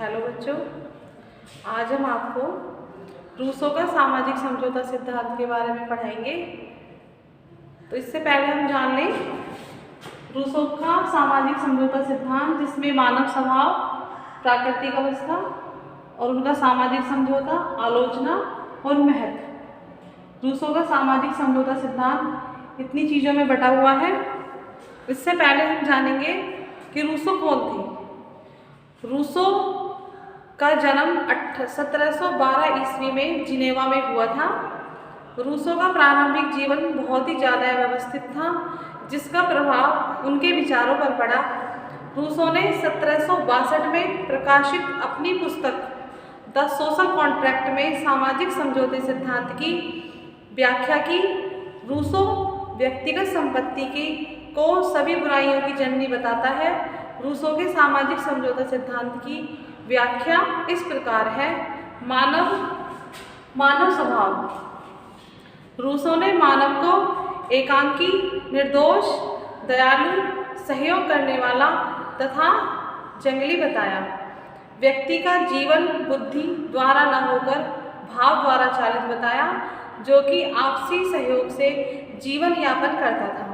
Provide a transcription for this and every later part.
Hello बच्चों, आज हम आपको रूसो का सामाजिक समझौता सिद्धांत के बारे में पढ़ाएंगे। तो इससे पहले हम जान लें रूसो का सामाजिक समझौता सिद्धांत, जिसमें मानव स्वभाव, प्राकृतिक अवस्था और उनका सामाजिक समझौता, आलोचना और महत्व। रूसो का सामाजिक समझौता सिद्धांत इतनी चीज़ों में बटा हुआ है। इससे पहले हम जानेंगे कि रूसो कौन थे। रूसो का जन्म 1712 ईस्वी में जिनेवा में हुआ था। रूसो का प्रारंभिक जीवन बहुत ही ज़्यादा अव्यवस्थित था, जिसका प्रभाव उनके विचारों पर पड़ा। रूसो ने 1762 में प्रकाशित अपनी पुस्तक द सोशल कॉन्ट्रैक्ट में सामाजिक समझौते सिद्धांत की व्याख्या की। रूसो व्यक्तिगत संपत्ति को सभी बुराइयों की जननी बताता है। रूसो के सामाजिक समझौता सिद्धांत की व्याख्या इस प्रकार है। मानव स्वभाव। रूसो ने मानव को एकांकी, निर्दोष, दयालु, सहयोग करने वाला तथा जंगली बताया। व्यक्ति का जीवन बुद्धि द्वारा न होकर भाव द्वारा चालित बताया, जो कि आपसी सहयोग से जीवन यापन करता था।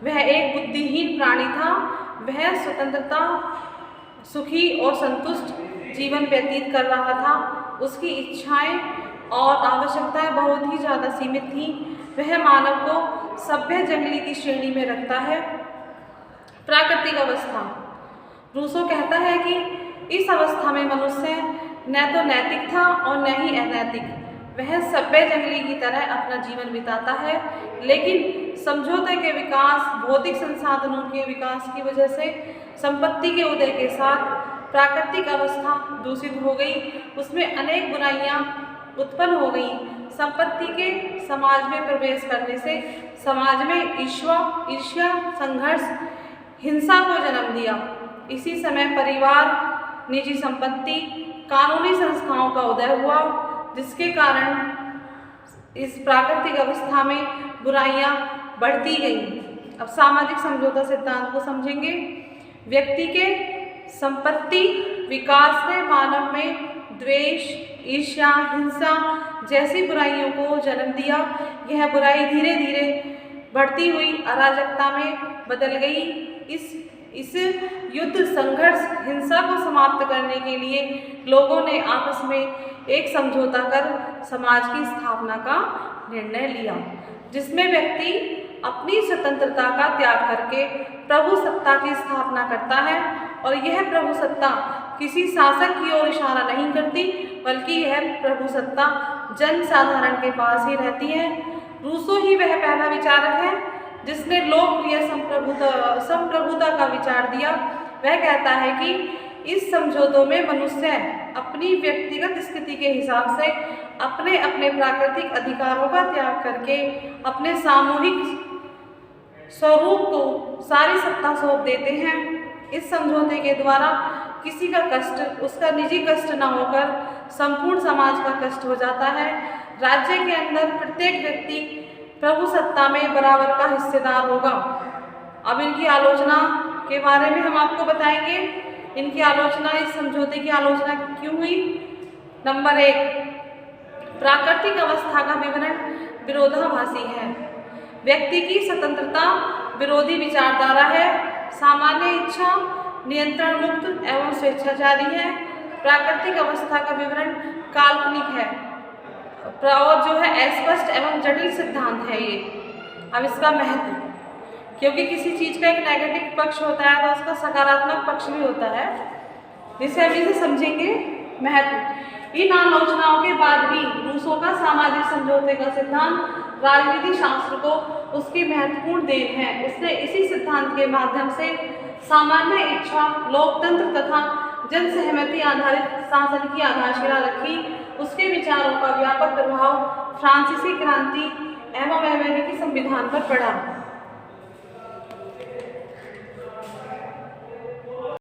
वह एक बुद्धिहीन प्राणी था। वह स्वतंत्रता, सुखी और संतुष्ट जीवन व्यतीत कर रहा था। उसकी इच्छाएं और आवश्यकताएं बहुत ही ज़्यादा सीमित थीं। वह मानव को सभ्य जंगली की श्रेणी में रखता है। प्राकृतिक अवस्था। रूसो कहता है कि इस अवस्था में मनुष्य न तो नैतिक था और न ही अनैतिक। वह सभ्य जंगली की तरह अपना जीवन बिताता है, लेकिन समझौते के विकास, भौतिक संसाधनों के विकास की वजह से संपत्ति के उदय के साथ प्राकृतिक अवस्था दूषित हो गई। उसमें अनेक बुराइयां उत्पन्न हो गई। संपत्ति के समाज में प्रवेश करने से समाज में ईर्ष्या, संघर्ष, हिंसा को जन्म दिया। इसी समय परिवार, निजी संपत्ति, कानूनी संस्थाओं का उदय हुआ, जिसके कारण इस प्राकृतिक अवस्था में बुराइयां बढ़ती गईं। अब सामाजिक समझौता सिद्धांत को समझेंगे। व्यक्ति के संपत्ति विकास ने मानव में द्वेष, ईर्ष्या, हिंसा जैसी बुराइयों को जन्म दिया। यह बुराई धीरे धीरे बढ़ती हुई अराजकता में बदल गई। इस युद्ध, संघर्ष, हिंसा को समाप्त करने के लिए लोगों ने आपस में एक समझौता कर समाज की स्थापना का निर्णय लिया, जिसमें व्यक्ति अपनी स्वतंत्रता का त्याग करके प्रभु सत्ता की स्थापना करता है। और यह प्रभु सत्ता किसी शासक की ओर इशारा नहीं करती, बल्कि यह प्रभु सत्ता जन साधारण के पास ही रहती है। रूसो ही वह पहला विचारक है जिसने लोकप्रिय संप्रभुता का विचार दिया। वह कहता है कि इस समझौतों में मनुष्य अपनी व्यक्तिगत स्थिति के हिसाब से अपने अपने प्राकृतिक अधिकारों का त्याग करके अपने सामूहिक स्वरूप को सारी सत्ता सौंप देते हैं। इस समझौते के द्वारा किसी का कष्ट उसका निजी कष्ट न होकर संपूर्ण समाज का कष्ट हो जाता है। राज्य के अंदर प्रत्येक व्यक्ति प्रभु सत्ता में बराबर का हिस्सेदार होगा। अब इनकी आलोचना के बारे में हम आपको बताएंगे। इनकी आलोचना, इस समझौते की आलोचना क्यों हुई? नंबर 1, प्राकृतिक अवस्था का विवरण विरोधाभासी है। व्यक्ति की स्वतंत्रता विरोधी विचारधारा है। सामान्य इच्छा नियंत्रण मुक्त एवं स्वेच्छाचारी है। प्राकृतिक अवस्था का विवरण काल्पनिक है और जो है अस्पष्ट एवं जटिल सिद्धांत है ये। अब इसका महत्व, क्योंकि किसी चीज़ का एक नेगेटिव पक्ष होता है तो उसका सकारात्मक पक्ष भी होता है, जिसे हम इसे समझेंगे। महत्व। इन आलोचनाओं के बाद भी रूसो का सामाजिक समझौते का सिद्धांत राजनीति शास्त्र को उसकी महत्वपूर्ण देन है। उसने इसी सिद्धांत के माध्यम से सामान्य इच्छा, लोकतंत्र तथा जन सहमति आधारित शासन की आधारशिला रखी। उसके विचारों का व्यापक प्रभाव फ्रांसीसी क्रांति एवं अमेरिकी संविधान पर पड़ा।